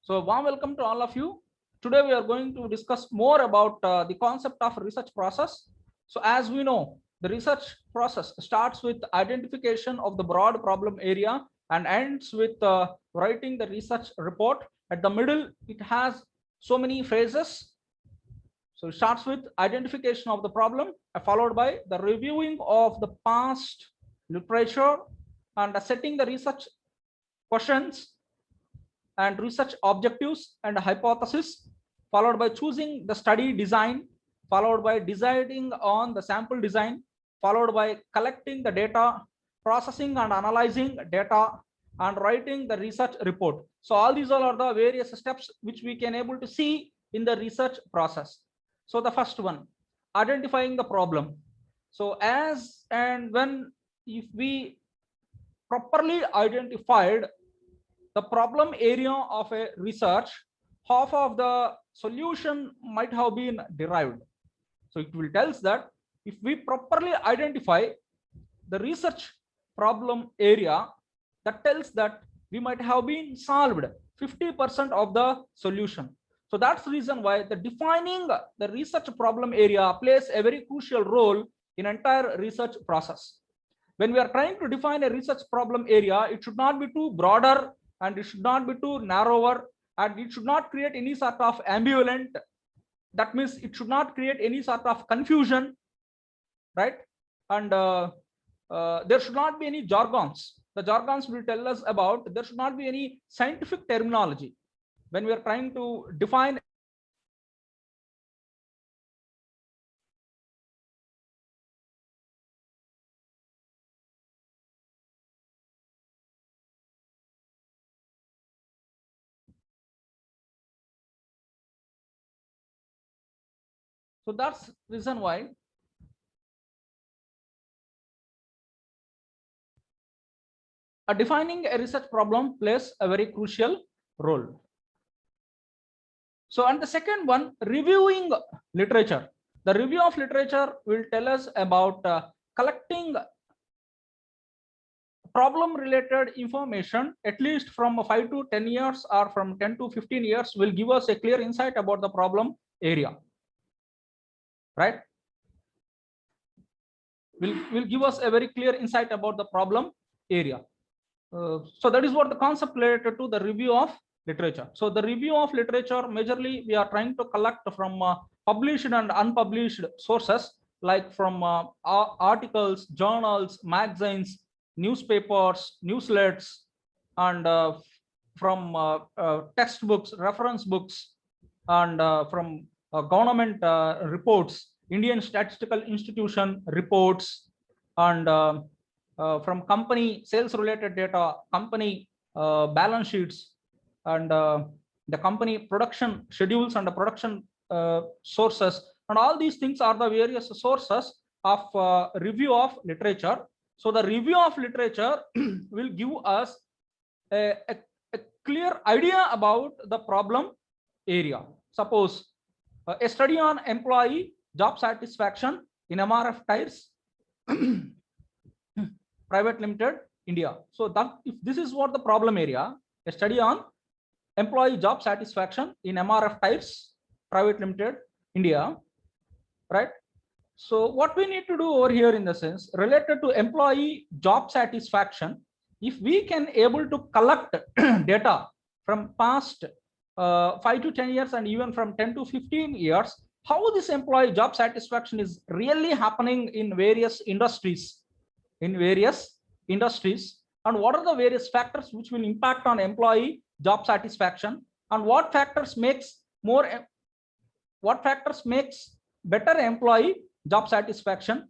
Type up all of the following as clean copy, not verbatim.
So warm welcome to all of you. Today we are going to discuss more about the concept of research process. So as we know, the research process starts with identification of the broad problem area and ends with writing the research report. At the middle, it has so many phases. So it starts with identification of the problem, followed by the reviewing of the past literature and setting the research questions and research objectives and hypothesis, followed by choosing the study design, followed by deciding on the sample design, followed by collecting the data, processing and analyzing data, and writing the research report. So all these all are the various steps which we can able to see in the research process. So the first one, identifying the problem. So as and when, if we properly identified the problem area of a research, half of the solution might have been derived. So it will tell us that if we properly identify the research problem area, that tells that we might have been solved 50% of the solution. So that's the reason why the defining the research problem area plays a very crucial role in entire research process. When we are trying to define a research problem area, it should not be too broader and it should not be too narrower, and it should not create any sort of ambivalent. That means it should not create any sort of confusion, right? And there should not be any jargons. The jargons will tell us about, there should not be any scientific terminology when we are trying to define. So that's reason why defining a research problem plays a very crucial role. So, and the second one, reviewing literature. The review of literature will tell us about collecting problem related information at least from 5 to 10 years or from 10 to 15 years will give us a clear insight about the problem area, right? Will give us a very clear insight about the problem area. So that is what the concept related to the review of literature. So the review of literature, majorly we are trying to collect from published and unpublished sources, like from articles, journals, magazines, newspapers, newsletters, and from textbooks, reference books, and from government reports, Indian Statistical Institution reports, and from company sales related data, company balance sheets, and the company production schedules and the production sources, and all these things are the various sources of review of literature. So the review of literature will give us a clear idea about the problem area. Suppose a study on employee job satisfaction in MRF Tires Private Limited, India. So that if this is what the problem area, a study on employee job satisfaction in MRF Tires Private Limited, India, right? So what we need to do over here in the sense related to employee job satisfaction, if we can able to collect data from past 5 to 10 years and even from 10 to 15 years, how this employee job satisfaction is really happening in various industries, and what are the various factors which will impact on employee job satisfaction, and what factors makes better employee job satisfaction,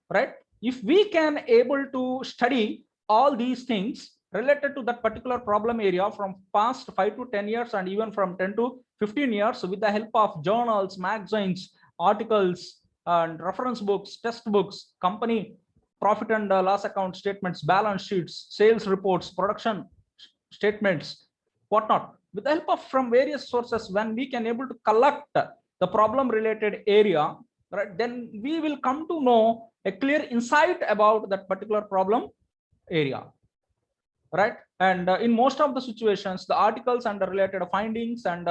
right? If we can able to study all these things related to that particular problem area from past 5 to 10 years and even from 10 to 15 years with the help of journals, magazines, articles, and reference books, textbooks, company profit and loss account statements, balance sheets, sales reports, production statements, whatnot, with the help of from various sources, when we can able to collect the problem related area, right, then we will come to know a clear insight about that particular problem area, right? And in most of the situations, the articles and the related findings and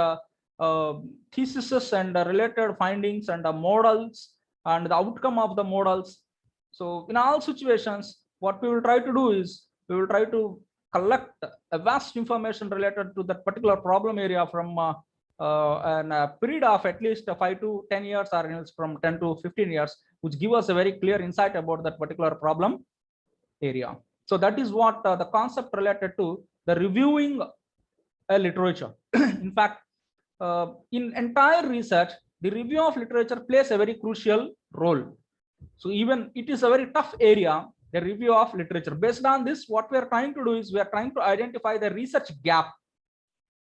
theses and related findings and the models and the outcome of the models. So in all situations, what we will try to do is we will try to collect a vast information related to that particular problem area from a period of at least 5 to 10 years, or else from 10 to 15 years, which give us a very clear insight about that particular problem area. So that is what the concept related to the reviewing a literature. In fact, in entire research, the review of literature plays a very crucial role. So even it is a very tough area, the review of literature. Based on this, what we are trying to do is we are trying to identify the research gap.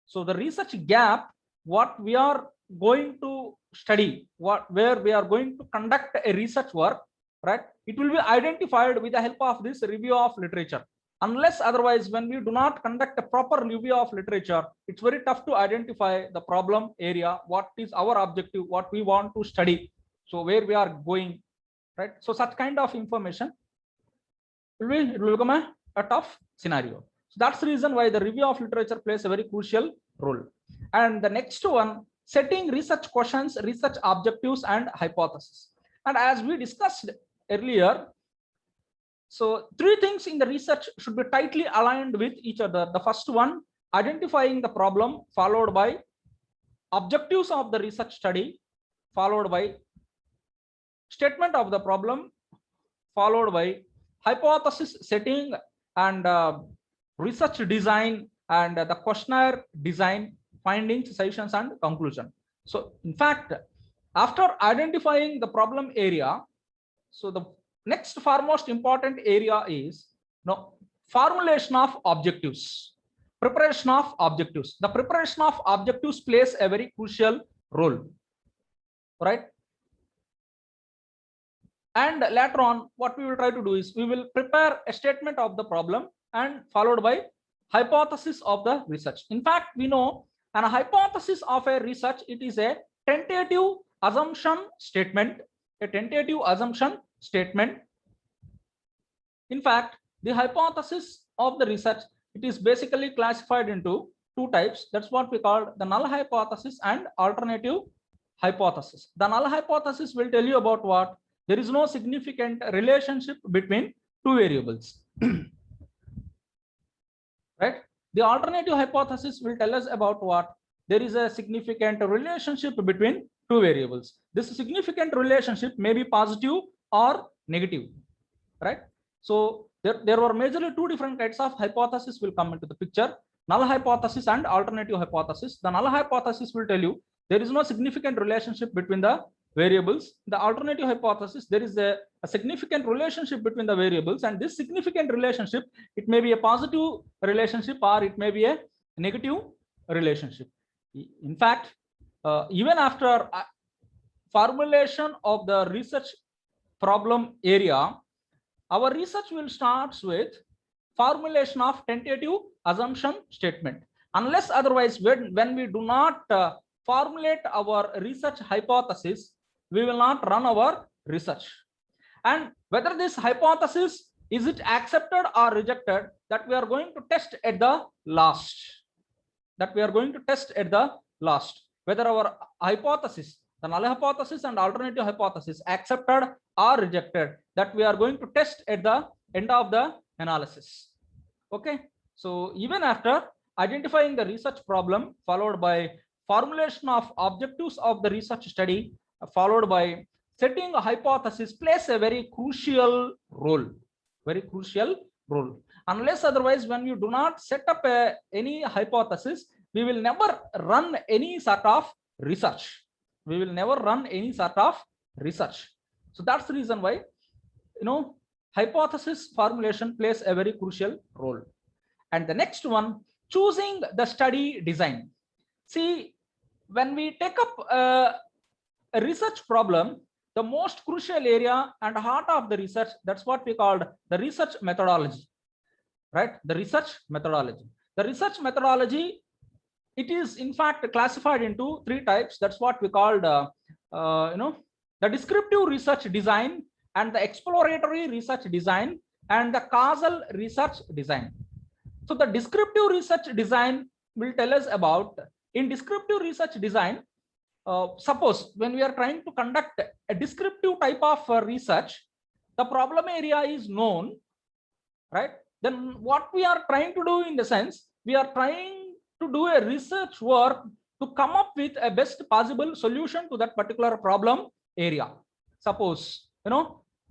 So the research gap, what we are going to study, where we are going to conduct a research work, right? It will be identified with the help of this review of literature. Unless otherwise, when we do not conduct a proper review of literature, it's very tough to identify the problem area, what is our objective, what we want to study, so where we are going, right? So such kind of information it will become a tough scenario. So that's the reason why the review of literature plays a very crucial role. And the next one, setting research questions, research objectives and hypotheses. And as we discussed earlier, so three things in the research should be tightly aligned with each other. The first one, identifying the problem, followed by objectives of the research study, followed by statement of the problem, followed by hypothesis setting and research design and the questionnaire design, findings, sessions and conclusion. So in fact, after identifying the problem area, so the next far most important area is formulation of objectives, preparation of objectives. The preparation of objectives plays a very crucial role, right? And later on, what we will try to do is we will prepare a statement of the problem and followed by hypothesis of the research. In fact, we know an hypothesis of a research, it is a tentative assumption statement, a tentative assumption statement. In fact, the hypothesis of the research, it is basically classified into two types. That's what we call the null hypothesis and alternative hypothesis. The null hypothesis will tell you about what? There is no significant relationship between two variables. Right? The alternative hypothesis will tell us about what? There is a significant relationship between two variables. This significant relationship may be positive or negative, right? So there were majorly two different kinds of hypothesis will come into the picture: null hypothesis and alternative hypothesis. The null hypothesis will tell you there is no significant relationship between the variables. The alternative hypothesis, there is a significant relationship between the variables, and this significant relationship, it may be a positive relationship or it may be a negative relationship. In fact, even after formulation of the research problem area, our research will start with formulation of tentative assumption statement. Unless otherwise, when we do not formulate our research hypothesis, we will not run our research. And whether this hypothesis is it accepted or rejected, that we are going to test at the last. Whether our hypothesis, the null hypothesis and alternative hypothesis, accepted or rejected, that we are going to test at the end of the analysis. Okay, so even after identifying the research problem, followed by formulation of objectives of the research study, followed by setting a hypothesis, plays a very crucial role. Unless otherwise, when you do not set up any hypothesis, we will never run any sort of research. So that's the reason why, hypothesis formulation plays a very crucial role. And the next one, choosing the study design. See, when we take up a research problem, the most crucial area and heart of the research, that's what we called the research methodology, right? The research methodology, it is in fact classified into three types. That's what we called the descriptive research design, and the exploratory research design, and the causal research design. So the descriptive research design will tell us about, in descriptive research design, suppose when we are trying to conduct a descriptive type of research, the problem area is known, right? Then what we are trying to do, in the sense, we are trying to do a research work to come up with a best possible solution to that particular problem area. Suppose,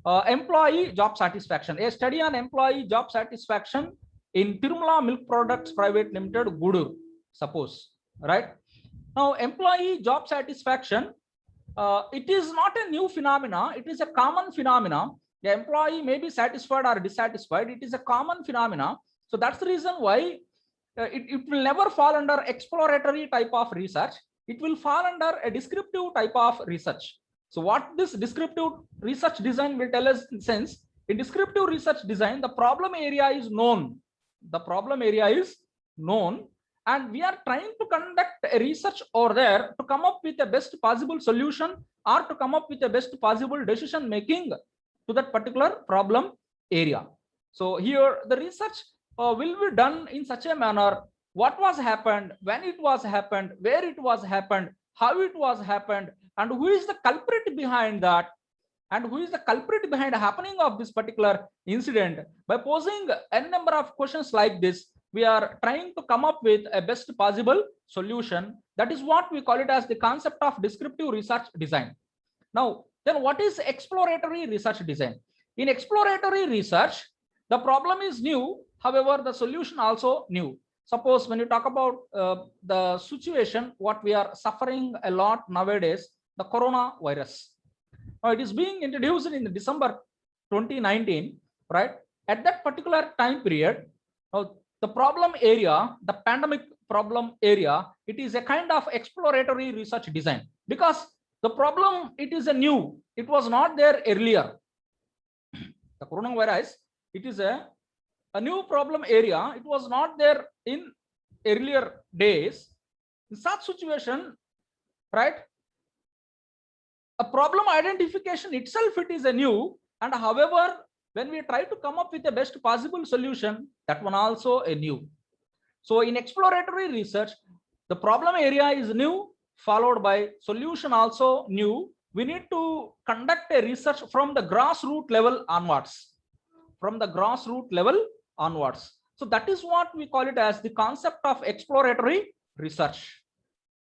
employee job satisfaction, a study on employee job satisfaction in Tirumala Milk Products Private Limited, Guduru, suppose, right? Now, employee job satisfaction, it is not a new phenomena, it is a common phenomena. The employee may be satisfied or dissatisfied, it is a common phenomena. So that's the reason why it will never fall under exploratory type of research. It will fall under a descriptive type of research. So what this descriptive research design will tell us, in sense, in descriptive research design, the problem area is known. The problem area is known, and we are trying to conduct a research over there to come up with the best possible solution, or to come up with the best possible decision making to that particular problem area. So here the research will be done in such a manner: what was happened, when it was happened, where it was happened, how it was happened, and who is the culprit behind that, and who is the culprit behind the happening of this particular incident. By posing n number of questions like this, we are trying to come up with a best possible solution. That is what we call it as the concept of descriptive research design. Now, then what is exploratory research design? In exploratory research, the problem is new, however, the solution also new. Suppose when you talk about the situation, what we are suffering a lot nowadays, the coronavirus. Now, it is being introduced in December 2019, right? At that particular time period, the problem area, the pandemic problem area, it is a kind of exploratory research design, because the problem, it is a new, it was not there earlier. The coronavirus, it is a new problem area, it was not there in earlier days. In such situation, right, a problem identification itself, it is a new, and however, when we try to come up with the best possible solution, that one also a new. So in exploratory research, the problem area is new, followed by solution also new. We need to conduct a research from the grassroots level onwards, from the grassroots level onwards. So that is what we call it as the concept of exploratory research,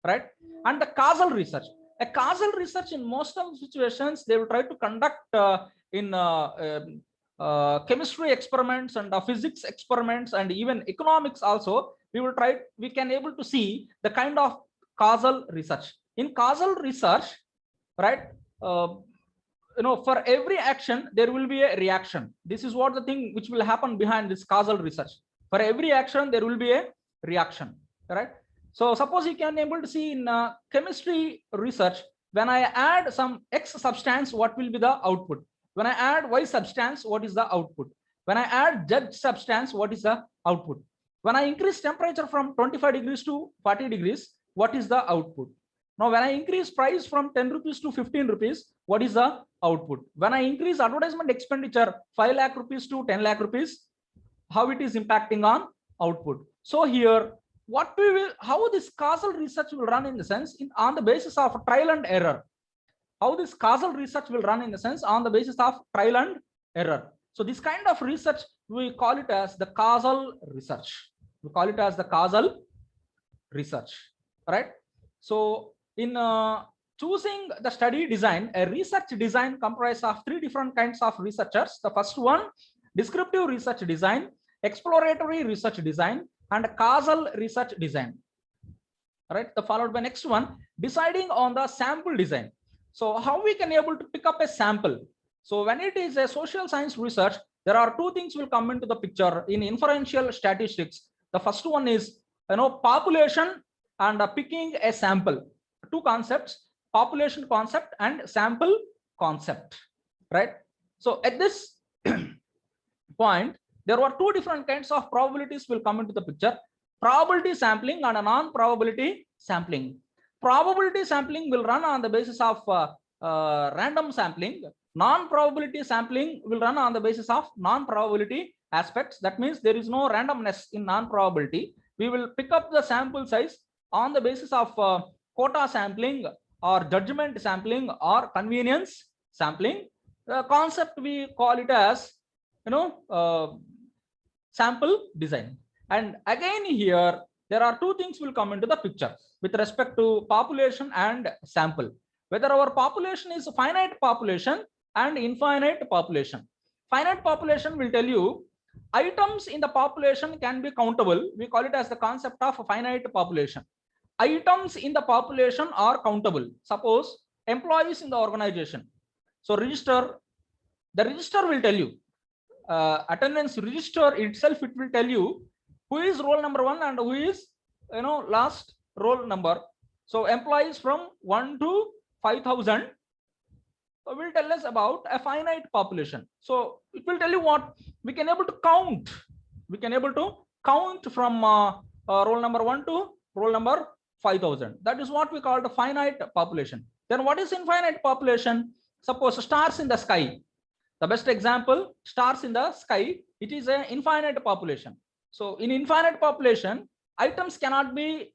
right? And the causal research. A causal research, in most of the situations, they will try to conduct in chemistry experiments and physics experiments, and even economics also. We can able to see the kind of causal research. In causal research, right, for every action there will be a reaction. This is what the thing which will happen behind this causal research. For every action there will be a reaction, right? So suppose you can able to see in chemistry research, when I add some X substance, what will be the output? When I add Y substance, what is the output? When I add Z substance, what is the output? When I increase temperature from 25 degrees to 40 degrees, what is the output? Now, when I increase price from 10 rupees to 15 rupees, what is the output? When I increase advertisement expenditure 5 lakh rupees to 10 lakh rupees, how it is impacting on output? So here, how this causal research will run, in the sense, on the basis of trial and error. How this causal research will run, in the sense, on the basis of trial and error. So this kind of research, we call it as the causal research. We call it as the causal research, right? So in choosing the study design, a research design comprises of 3 different kinds of researchers. The first one, descriptive research design, exploratory research design, and causal research design. All right, the followed by next one, deciding on the sample design. So how we can able to pick up a sample? So when it is a social science research, there are 2 things will come into the picture in inferential statistics. The first one is, population and picking a sample. 2 concepts, population concept and sample concept, right? So at this point, there were 2 different kinds of probabilities will come into the picture: probability sampling and a non-probability sampling. Probability sampling will run on the basis of random sampling, Non-probability sampling will run on the basis of non-probability aspects. That means there is no randomness in non-probability. We will pick up the sample size on the basis of quota sampling or judgment sampling or convenience sampling. The concept we call it as, sample design. And again here there are two things will come into the picture with respect to population and sample. Whether our population is finite population and infinite population. Finite population will tell you items in the population can be countable. We call it as the concept of finite population. Items in the population are countable. Suppose employees in the organization. So the register will tell you, attendance register itself, it will tell you who is roll number 1 and who is last roll number. So employees from 1 to 5,000 will tell us about a finite population. So it will tell you what we can able to count. We can able to count from roll number 1 to roll number 5,000. That is what we call the finite population. Then what is infinite population? Suppose stars in the sky. The best example, stars in the sky, it is an infinite population. So in infinite population, items cannot be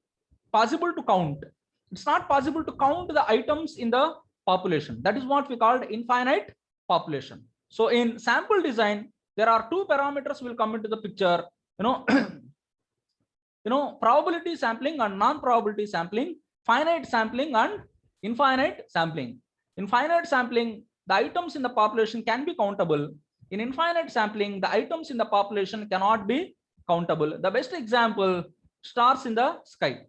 possible to count. It's not possible to count the items in the population. That is what we called infinite population. So in sample design, there are two parameters will come into the picture, probability sampling and non-probability sampling, finite sampling and infinite sampling. In finite sampling, the items in the population can be countable. In infinite sampling, the items in the population cannot be countable. The best example, stars in the sky.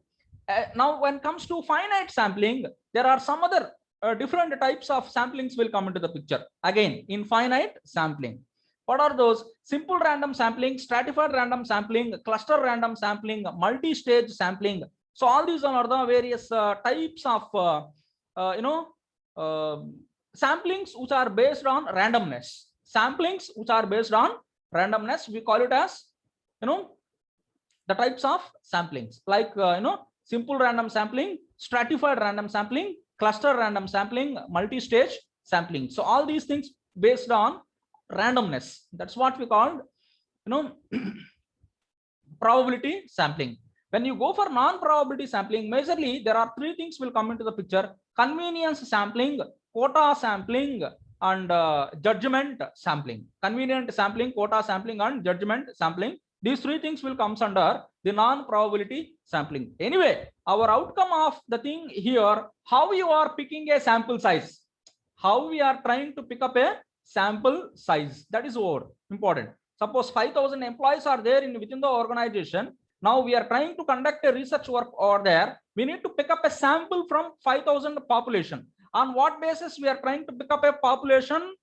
Now, when it comes to finite sampling, there are some other different types of samplings will come into the picture. Again, in finite sampling. What are those? Simple random sampling, stratified random sampling, cluster random sampling, multi-stage sampling. So all these are the various types of samplings which are based on randomness. Samplings which are based on randomness, we call it as the types of samplings, like simple random sampling, stratified random sampling, cluster random sampling, multi-stage sampling. So all these things based on randomness. That's what we call probability sampling. When you go for non-probability sampling, majorly there are three things will come into the picture: convenience sampling, quota sampling, and judgment sampling. Convenient sampling, quota sampling, and judgment sampling. These three things will come under the non-probability sampling. Anyway, our outcome of the thing here, how you are picking a sample size, how we are trying to pick up a sample size, that is more important. Suppose 5,000 employees are there within the organization. Now we are trying to conduct a research work over there. We need to pick up a sample from 5,000 population. On what basis we are trying to pick up a population?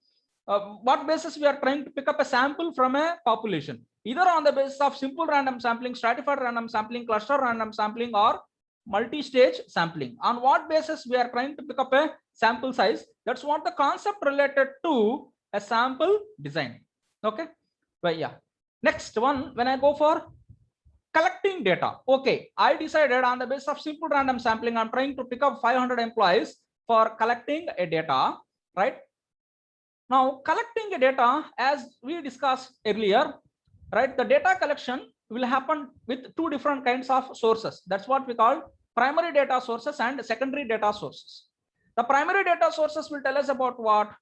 What basis we are trying to pick up a sample from a population? Either on the basis of simple random sampling, stratified random sampling, cluster random sampling, or multi-stage sampling. On what basis we are trying to pick up a sample size? That's what the concept related to a sample design. Okay. But yeah. Next one, when I go for collecting data. Okay, I decided on the basis of simple random sampling, I'm trying to pick up 500 employees for collecting a data, right? Now, collecting a data, as we discussed earlier, right? The data collection will happen with two different kinds of sources. That's what we call primary data sources and secondary data sources. The primary data sources will tell us about what?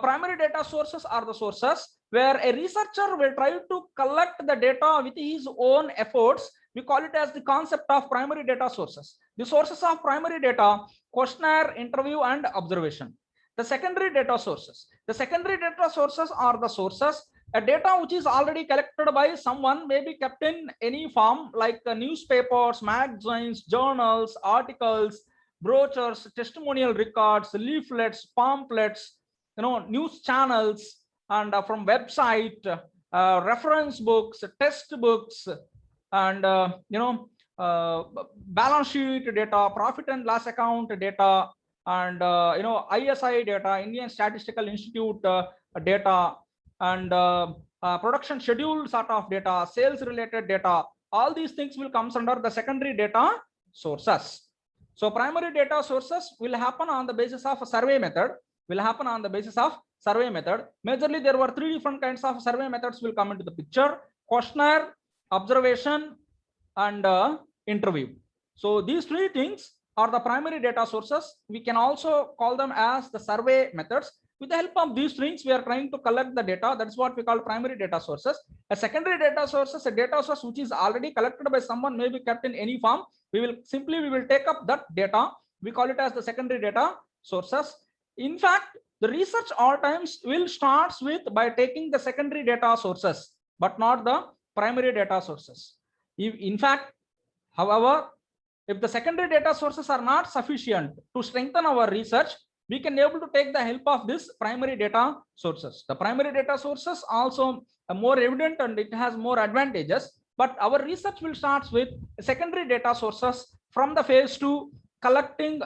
Primary data sources are the sources where a researcher will try to collect the data with his own efforts. We call it as the concept of primary data sources. The sources of primary data: questionnaire, interview, and observation. The secondary data sources. The secondary data sources are the sources, a data which is already collected by someone, may be kept in any form like newspapers, magazines, journals, articles, brochures, testimonial records, leaflets, pamphlets, news channels, and from website, reference books, test books, and balance sheet data, profit and loss account data, and ISI data, Indian Statistical Institute data, and production schedule sort of data, sales related data. All these things will come under the secondary data sources. So primary data sources will happen on the basis of a survey method, will happen on the basis of survey method. Majorly, there were three different kinds of survey methods will come into the picture: questionnaire, observation, and interview. So these three things are the primary data sources. We can also call them as the survey methods. With the help of these things, we are trying to collect the data. That's what we call primary data sources. A secondary data source is a data source which is already collected by someone, may be kept in any form. We will take up that data. We call it as the secondary data sources. In fact, the research all times will starts with by taking the secondary data sources, but not the primary data sources. In fact, however, if the secondary data sources are not sufficient to strengthen our research, we can able to take the help of this primary data sources. The primary data sources also are more evident and it has more advantages, but our research will start with secondary data sources from the phase to collecting,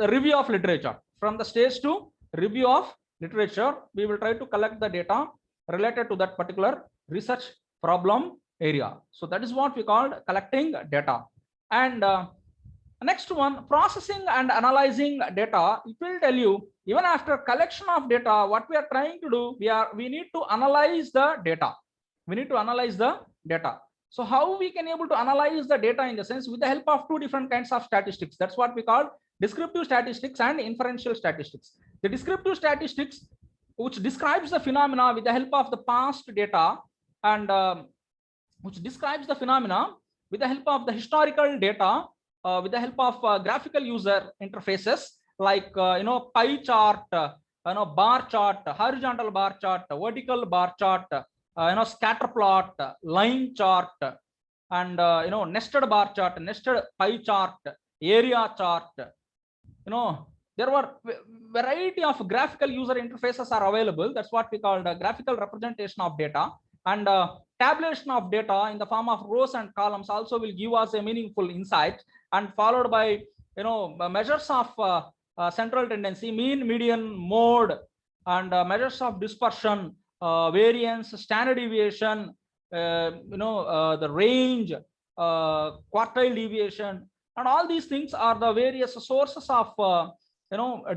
review of literature. From the stage to review of literature, we will try to collect the data related to that particular research problem area. So that is what we called collecting data. And next one, processing and analyzing data. It will tell you, even after collection of data, what we are trying to do, we need to analyze the data. We need to analyze the data. So how we can able to analyze the data in the sense with the help of two different kinds of statistics. That's what we call descriptive statistics and inferential statistics. The descriptive statistics, which describes the phenomena with the help of the past data, and which describes the phenomena with the help of the historical data, with the help of graphical user interfaces like pie chart, bar chart, horizontal bar chart, vertical bar chart, scatter plot, line chart, and nested bar chart, nested pie chart, area chart. There were variety of graphical user interfaces are available. That's what we call the graphical representation of data. And tabulation of data in the form of rows and columns also will give us a meaningful insight, and followed by measures of central tendency, mean, median, mode, and measures of dispersion, variance, standard deviation, the range, quartile deviation, and all these things are the various sources of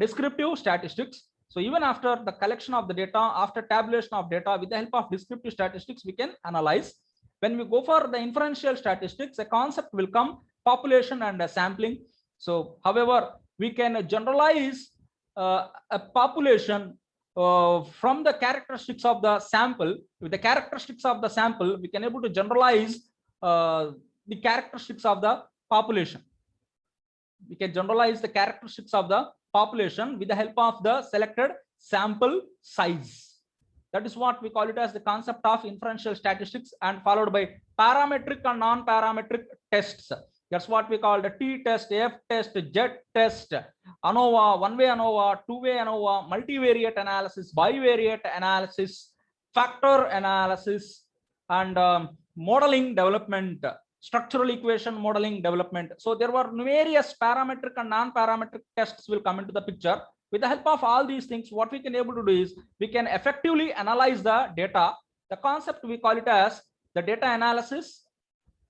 descriptive statistics. So even after the collection of the data, after tabulation of data, with the help of descriptive statistics, we can analyze. When we go for the inferential statistics, a concept will come, population and sampling. So however, we can generalize a population from the characteristics of the sample. With the characteristics of the sample, we can able to generalize the characteristics of the population. We can generalize the characteristics of the population with the help of the selected sample size. That is what we call it as the concept of inferential statistics, and followed by parametric and non-parametric tests. That's what we call the t-test, f-test, z-test, ANOVA, one-way ANOVA, two-way ANOVA, multivariate analysis, bivariate analysis, factor analysis, and modeling development, structural equation modeling development. So there were various parametric and non-parametric tests will come into the picture. With the help of all these things, what we can able to do is we can effectively analyze the data. The concept we call it as the data analysis,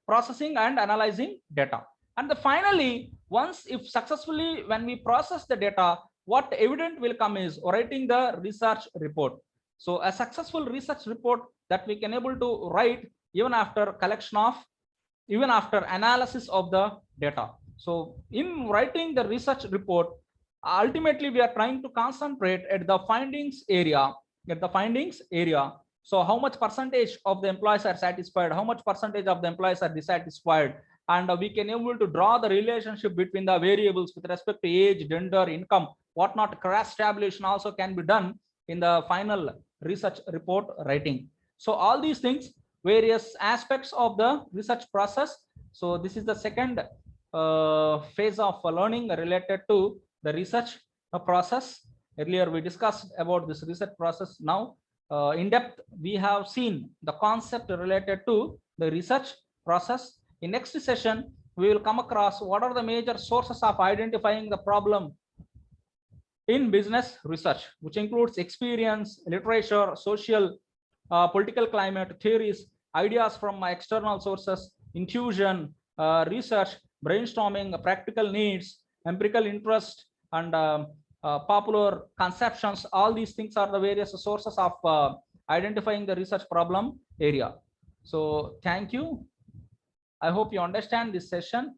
processing and analyzing data. And finally, once if successfully when we process the data, what evident will come is writing the research report. So a successful research report that we can able to write even after collection of, even after analysis of the data. So in writing the research report, ultimately we are trying to concentrate at the findings area, So how much percentage of the employees are satisfied, how much percentage of the employees are dissatisfied, and we can able to draw the relationship between the variables with respect to age, gender, income, whatnot. Cross tabulation also can be done in the final research report writing. So all these things, various aspects of the research process. So this is the second phase of learning related to the research process. Earlier we discussed about this research process. Now in depth we have seen the concept related to the research process. In next session we will come across what are the major sources of identifying the problem in business research, which includes experience, literature, social, political climate, theories, ideas from external sources, intuition, research, brainstorming, practical needs, empirical interest, and popular conceptions. All these things are the various sources of identifying the research problem area. So thank you. I hope you understand this session.